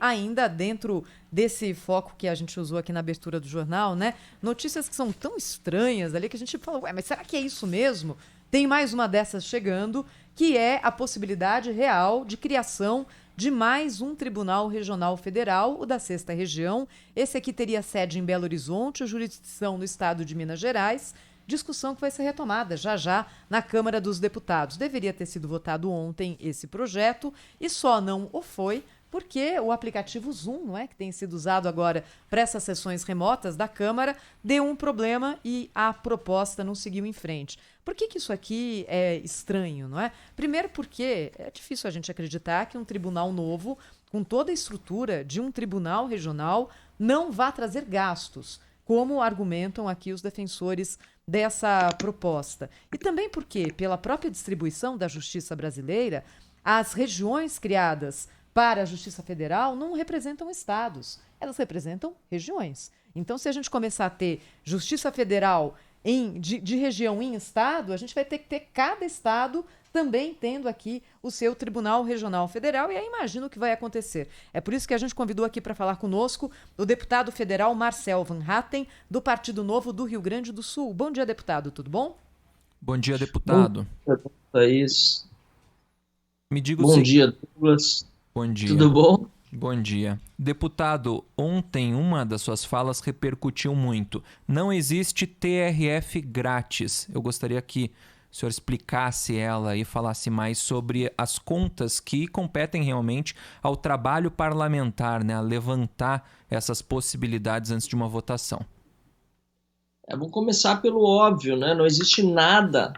ainda dentro desse foco que a gente usou aqui na abertura do jornal, né? Notícias que são tão estranhas ali que a gente fala, ué, mas será que é isso mesmo? Tem mais uma dessas chegando, que é a possibilidade real de criação de mais um Tribunal Regional Federal, o da 6ª Região. Esse aqui teria sede em Belo Horizonte, jurisdição no estado de Minas Gerais. Discussão que vai ser retomada já na Câmara dos Deputados. Deveria ter sido votado ontem esse projeto e só não o foi porque o aplicativo Zoom, não é, que tem sido usado agora para essas sessões remotas da Câmara, deu um problema e a proposta não seguiu em frente. Por que isso aqui é estranho, não é? Primeiro porque é difícil a gente acreditar que um tribunal novo, com toda a estrutura de um tribunal regional, não vá trazer gastos, como argumentam aqui os defensores dessa proposta. E também porque, pela própria distribuição da justiça brasileira, as regiões criadas para a Justiça Federal não representam estados, elas representam regiões. Então, se a gente começar a ter Justiça Federal de região em estado, a gente vai ter que ter cada estado também tendo aqui o seu Tribunal Regional Federal, e aí imagino o que vai acontecer. É por isso que a gente convidou aqui para falar conosco o deputado federal Marcel Van Hatten, do Partido Novo do Rio Grande do Sul. Bom dia, deputado, tudo bom? Bom dia, deputado. Bom dia, Thaís. Me diga Bom dia, Douglas. Bom dia. Tudo bom? Bom dia. Deputado, ontem uma das suas falas repercutiu muito. Não existe TRF grátis. Eu gostaria que o senhor explicasse ela e falasse mais sobre as contas que competem realmente ao trabalho parlamentar, né? A levantar essas possibilidades antes de uma votação. Vou começar pelo óbvio, né? Não existe nada,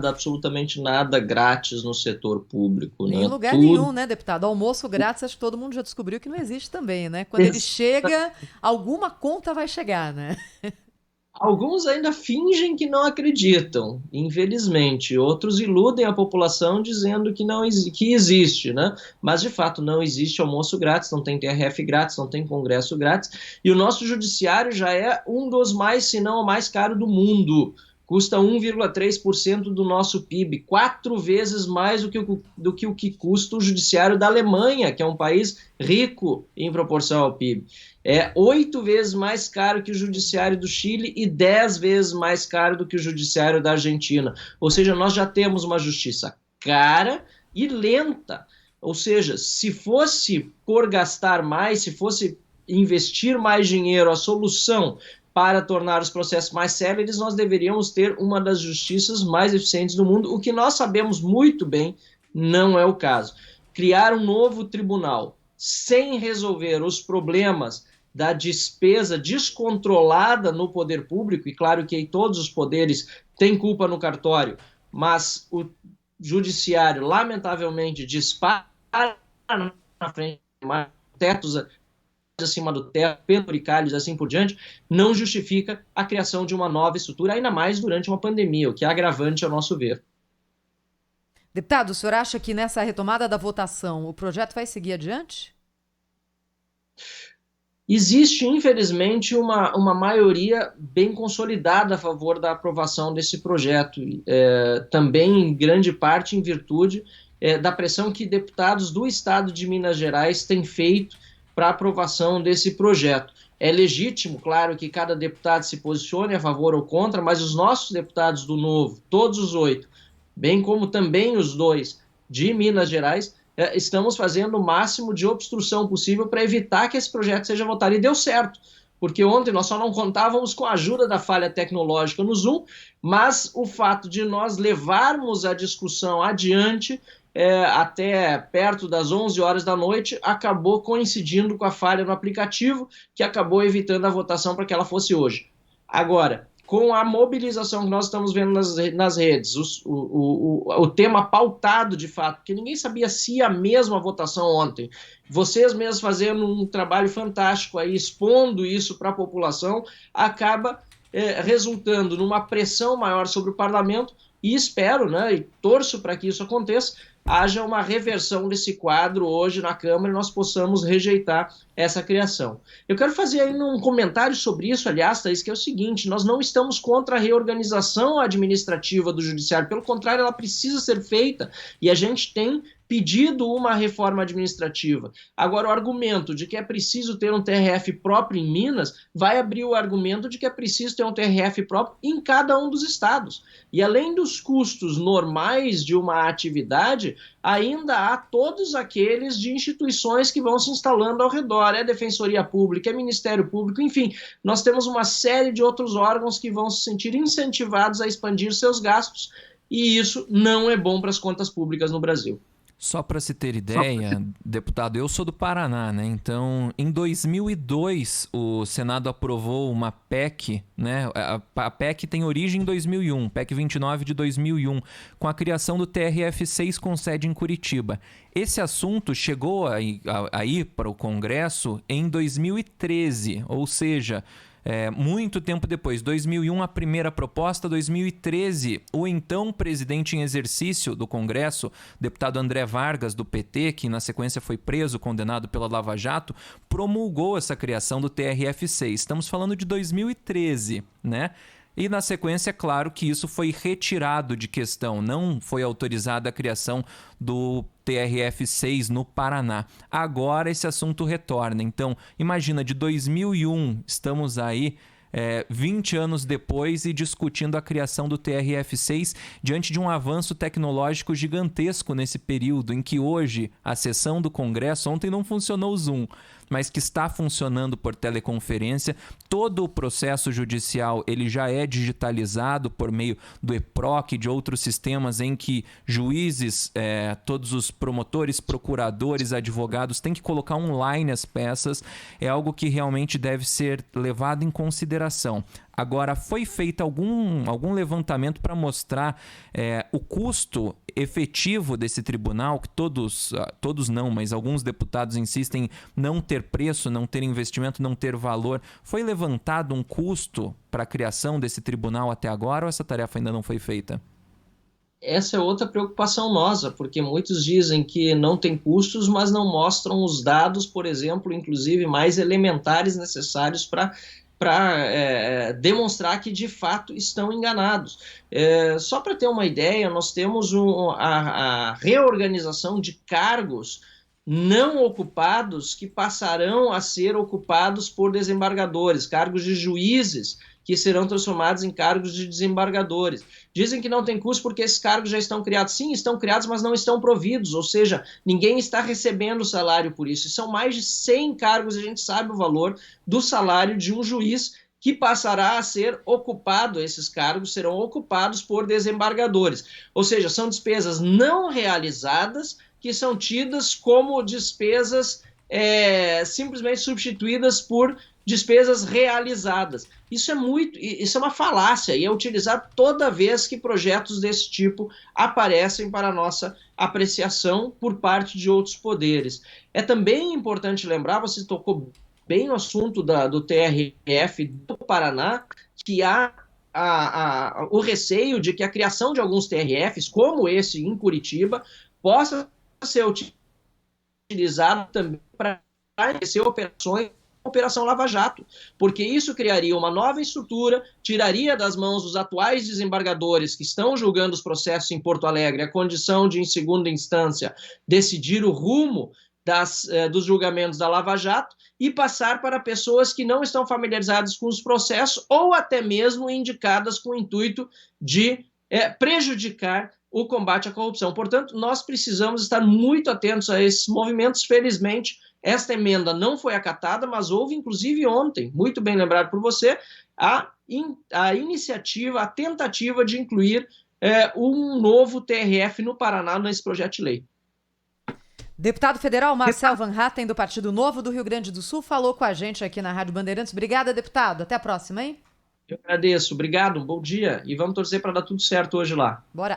absolutamente nada grátis no setor público. Nem né? em lugar nenhum, né, deputado? Almoço grátis, acho que todo mundo já descobriu que não existe também, né? Quando ele chega, alguma conta vai chegar, né? Alguns ainda fingem que não acreditam, infelizmente. Outros iludem a população dizendo que existe, né? Mas, de fato, não existe almoço grátis, não tem TRF grátis, não tem congresso grátis. E o nosso judiciário já é um dos mais, se não o mais caro do mundo. Custa 1,3% do nosso PIB, 4 vezes mais do que o que custa o judiciário da Alemanha, que é um país rico em proporção ao PIB. É 8 vezes mais caro que o judiciário do Chile e 10 vezes mais caro do que o judiciário da Argentina. Ou seja, nós já temos uma justiça cara e lenta. Ou seja, se fosse por gastar mais, se fosse investir mais dinheiro, a solução para tornar os processos mais céleres, nós deveríamos ter uma das justiças mais eficientes do mundo, o que nós sabemos muito bem não é o caso. Criar um novo tribunal sem resolver os problemas da despesa descontrolada no poder público, e claro que todos os poderes têm culpa no cartório, mas o judiciário, lamentavelmente, dispara na frente, tetos acima do teto, penduricalhos, assim por diante, não justifica a criação de uma nova estrutura, ainda mais durante uma pandemia, o que é agravante ao nosso ver. Deputado, o senhor acha que nessa retomada da votação o projeto vai seguir adiante? Existe, infelizmente, uma maioria bem consolidada a favor da aprovação desse projeto, também em grande parte em virtude da pressão que deputados do estado de Minas Gerais têm feito para a aprovação desse projeto. É legítimo, claro, que cada deputado se posicione a favor ou contra, mas os nossos deputados do Novo, todos os 8, bem como também os 2 de Minas Gerais, estamos fazendo o máximo de obstrução possível para evitar que esse projeto seja votado. E deu certo, porque ontem nós só não contávamos com a ajuda da falha tecnológica no Zoom, mas o fato de nós levarmos a discussão adiante até perto das 11 horas da noite, acabou coincidindo com a falha no aplicativo, que acabou evitando a votação para que ela fosse hoje. Agora, com a mobilização que nós estamos vendo nas redes, o tema pautado de fato, porque ninguém sabia se ia mesmo a votação ontem, vocês mesmos fazendo um trabalho fantástico aí, expondo isso para a população, acaba resultando numa pressão maior sobre o parlamento, e espero, né, e torço para que isso aconteça, haja uma reversão desse quadro hoje na Câmara e nós possamos rejeitar essa criação. Eu quero fazer ainda um comentário sobre isso, aliás, Thaís, que é o seguinte: nós não estamos contra a reorganização administrativa do Judiciário, pelo contrário, ela precisa ser feita, e a gente tem pedido uma reforma administrativa. Agora, o argumento de que é preciso ter um TRF próprio em Minas vai abrir o argumento de que é preciso ter um TRF próprio em cada um dos estados. E além dos custos normais de uma atividade, ainda há todos aqueles de instituições que vão se instalando ao redor. É Defensoria Pública, é Ministério Público, enfim, nós temos uma série de outros órgãos que vão se sentir incentivados a expandir seus gastos, e isso não é bom para as contas públicas no Brasil. Só para se ter ideia, deputado, eu sou do Paraná, né? Então, em 2002, o Senado aprovou uma PEC, né? A PEC tem origem em 2001, PEC 29 de 2001, com a criação do TRF6 com sede em Curitiba. Esse assunto chegou aí para o Congresso em 2013, ou seja, muito tempo depois. 2001 a primeira proposta, 2013 o então presidente em exercício do Congresso, deputado André Vargas do PT, que na sequência foi preso, condenado pela Lava Jato, promulgou essa criação do TRF6. Estamos falando de 2013, né? E na sequência, é claro que isso foi retirado de questão, não foi autorizada a criação do TRF6 no Paraná. Agora esse assunto retorna. Então, imagina, de 2001, estamos aí 20 anos depois e discutindo a criação do TRF6 diante de um avanço tecnológico gigantesco nesse período, em que hoje a sessão do Congresso, ontem não funcionou o Zoom, mas que está funcionando por teleconferência. Todo o processo judicial ele já é digitalizado por meio do EPROC e de outros sistemas em que juízes, todos os promotores, procuradores, advogados têm que colocar online as peças. É algo que realmente deve ser levado em consideração. Agora, foi feito algum levantamento para mostrar o custo efetivo desse tribunal, que todos não, mas alguns deputados insistem em não ter preço, não ter investimento, não ter valor. Foi levantado um custo para a criação desse tribunal até agora ou essa tarefa ainda não foi feita? Essa é outra preocupação nossa, porque muitos dizem que não tem custos, mas não mostram os dados, por exemplo, inclusive mais elementares necessários para demonstrar que de fato estão enganados. Só para ter uma ideia, nós temos a reorganização de cargos não ocupados que passarão a ser ocupados por desembargadores, cargos de juízes que serão transformados em cargos de desembargadores. Dizem que não tem custo porque esses cargos já estão criados. Sim, estão criados, mas não estão providos, ou seja, ninguém está recebendo salário por isso. E são mais de 100 cargos, a gente sabe o valor do salário de um juiz que passará a ser ocupado, esses cargos serão ocupados por desembargadores. Ou seja, são despesas não realizadas que são tidas como despesas simplesmente substituídas por despesas realizadas. Isso é uma falácia e é utilizado toda vez que projetos desse tipo aparecem para a nossa apreciação por parte de outros poderes. É também importante lembrar, você tocou bem no assunto do TRF do Paraná, que há o receio de que a criação de alguns TRFs, como esse em Curitiba, possa ser utilizado também para exercer operações Operação Lava Jato, porque isso criaria uma nova estrutura, tiraria das mãos dos atuais desembargadores que estão julgando os processos em Porto Alegre a condição de, em segunda instância, decidir o rumo dos julgamentos da Lava Jato e passar para pessoas que não estão familiarizadas com os processos ou até mesmo indicadas com o intuito de prejudicar o combate à corrupção. Portanto, nós precisamos estar muito atentos a esses movimentos. Felizmente, esta emenda não foi acatada, mas houve, inclusive ontem, muito bem lembrado por você, a iniciativa, a tentativa de incluir um novo TRF no Paraná nesse projeto de lei. Deputado federal Marcel Van Hatten, do Partido Novo do Rio Grande do Sul, falou com a gente aqui na Rádio Bandeirantes. Obrigada, deputado. Até a próxima, hein? Eu agradeço. Obrigado, bom dia. E vamos torcer para dar tudo certo hoje lá. Bora.